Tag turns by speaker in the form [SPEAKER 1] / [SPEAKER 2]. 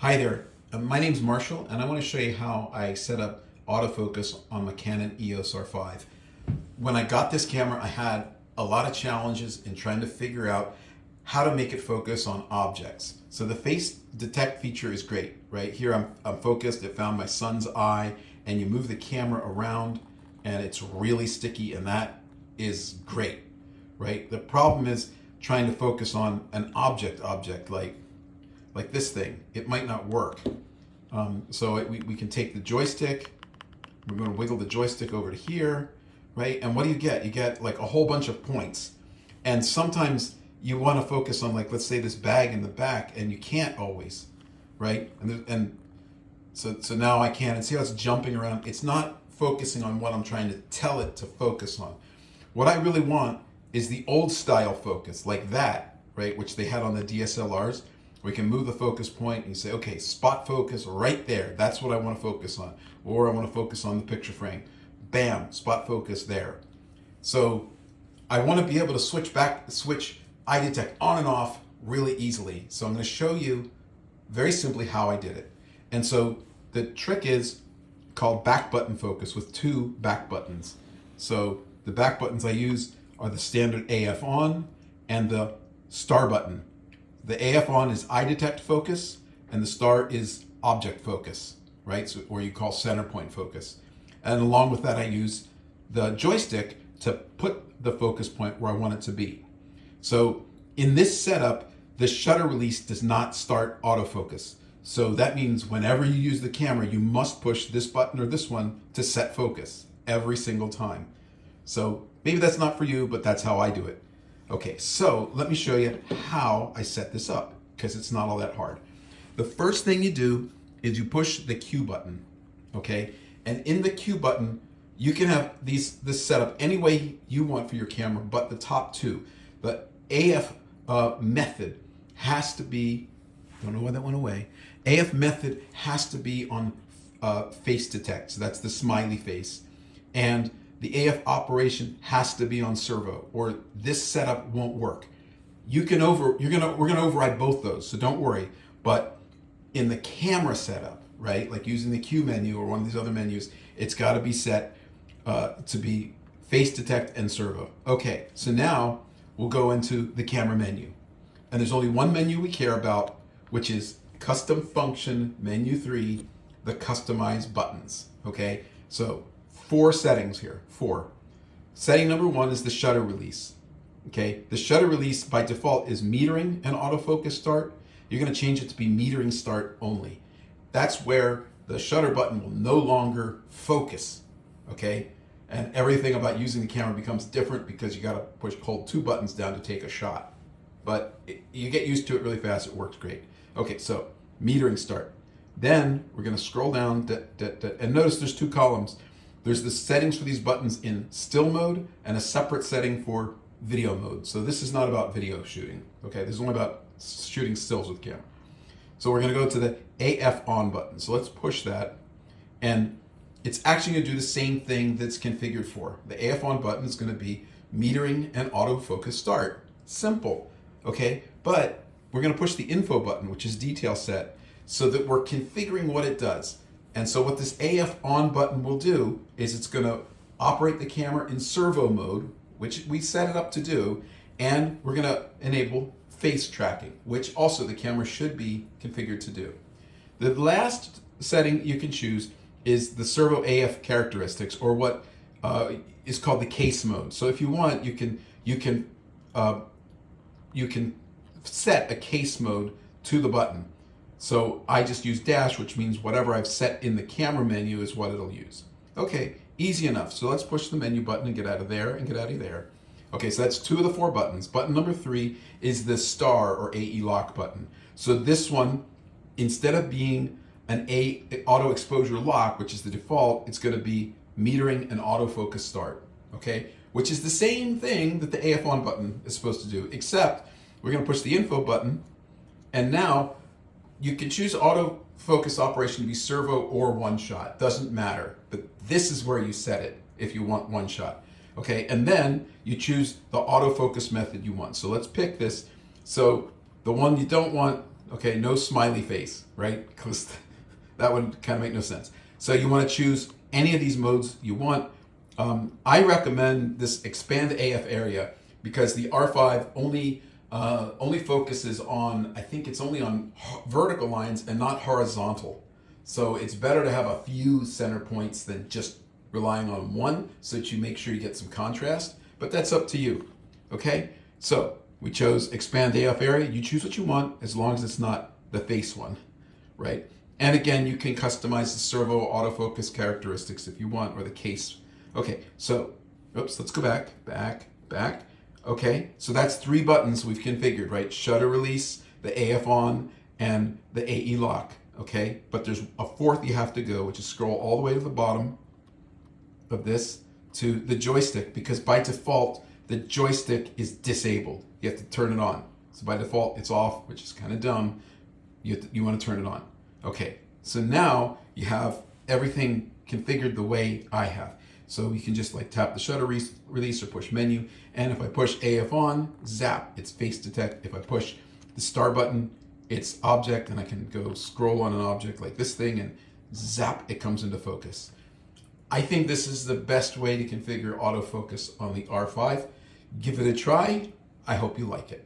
[SPEAKER 1] Hi there, my name's Marshall and I want to show you how I set up autofocus on my Canon EOS R5. When I got this camera, I had a lot of challenges in trying to figure out how to make it focus on objects. So the face detect feature is great, right? Here I'm focused, it found my son's eye, and you move the camera around and it's really sticky, and that is great, right? The problem is trying to focus on an object like this thing. It might not work. We can take the joystick, we're going to wiggle the joystick over to here, right? And what do you get? You get like a whole bunch of points. And sometimes you want to focus on, like, let's say this bag in the back, and you can't always, right? So now I can, and see how it's jumping around. It's not focusing on what I'm trying to tell it to focus on. What I really want is the old style focus, like that, right? Which they had on the DSLRs. We can move the focus point and you say, okay, spot focus right there. That's what I want to focus on. Or I want to focus on the picture frame. Bam, spot focus there. So I want to be able to switch eye detect on and off really easily. So I'm going to show you very simply how I did it. And so the trick is called back button focus with two back buttons. So the back buttons I use are the standard AF on and the star button. The AF on is eye detect focus, and the star is object focus, right? So, or you call center point focus. And along with that, I use the joystick to put the focus point where I want it to be. So in this setup, the shutter release does not start autofocus. So that means whenever you use the camera, you must push this button or this one to set focus every single time. So maybe that's not for you, but that's how I do it. Okay, so let me show you how I set this up, because it's not all that hard. The first thing you do is you push the Q button, okay? And in the Q button, you can have this set up any way you want for your camera, but the top two. The AF method has to be, don't know why that went away. AF method has to be on face detect, so that's the smiley face. And the AF operation has to be on servo, or this setup won't work. We're gonna override both those, so don't worry. But in the camera setup, right, like using the Q menu or one of these other menus, it's got to be set to be face detect and servo. Okay, so now we'll go into the camera menu, and there's only one menu we care about, which is custom function menu 3, the customize buttons. Okay, so 4 settings here. 4. Setting number 1 is the shutter release. Okay, the shutter release by default is metering and autofocus start. You're going to change it to be metering start only. That's where the shutter button will no longer focus. Okay, and everything about using the camera becomes different because you got to hold 2 buttons down to take a shot. But you get used to it really fast. It works great. Okay, so metering start. Then we're going to scroll down and notice there's 2 columns. There's the settings for these buttons in still mode and a separate setting for video mode. So this is not about video shooting. Okay, this is only about shooting stills with camera. So we're going to go to the AF on button. So let's push that, and it's actually going to do the same thing that's configured for. The AF on button is going to be metering and autofocus start. Simple. Okay, but we're going to push the info button, which is detail set, so that we're configuring what it does. And so what this AF on button will do is it's going to operate the camera in servo mode, which we set it up to do, and we're going to enable face tracking, which also the camera should be configured to do. The last setting you can choose is the servo AF characteristics, or what is called the case mode. So if you want, you can set a case mode to the button. So I just use dash, which means whatever I've set in the camera menu is what it'll use. Okay, easy enough. So let's push the menu button and get out of there and get out of there. Okay, so that's 2 of the 4 buttons. Button number 3 is the star or AE lock button. So this one, instead of being an auto exposure lock, which is the default, it's going to be metering and autofocus start. Okay, which is the same thing that the AF on button is supposed to do, except we're going to push the info button, and now you can choose autofocus operation to be servo or one shot. Doesn't matter. But this is where you set it if you want one shot. Okay, and then you choose the autofocus method you want. So let's pick this. So the one you don't want Okay, no smiley face, right? Because that would kind of make no sense. So you want to choose any of these modes you want. I recommend this expand AF area because the R5 only focuses on, I think it's only on vertical lines and not horizontal. So it's better to have a few center points than just relying on one, so that you make sure you get some contrast. But that's up to you. Okay, so we chose expand AF area. You choose what you want as long as it's not the face one, right? And again, you can customize the servo autofocus characteristics if you want, or the case. Okay, so, oops, let's go back. Okay, so that's 3 buttons we've configured, right? Shutter release, the AF on, and the AE lock, okay? But there's a 4th you have to go, which is scroll all the way to the bottom of this to the joystick, because by default, the joystick is disabled. You have to turn it on. So by default, it's off, which is kind of dumb. You want to turn it on. Okay, so now you have everything configured the way I have. So you can just like tap the shutter release or push menu. And if I push AF on, zap, it's face detect. If I push the star button, it's object, and I can go scroll on an object like this thing and zap, it comes into focus. I think this is the best way to configure autofocus on the R5. Give it a try. I hope you like it.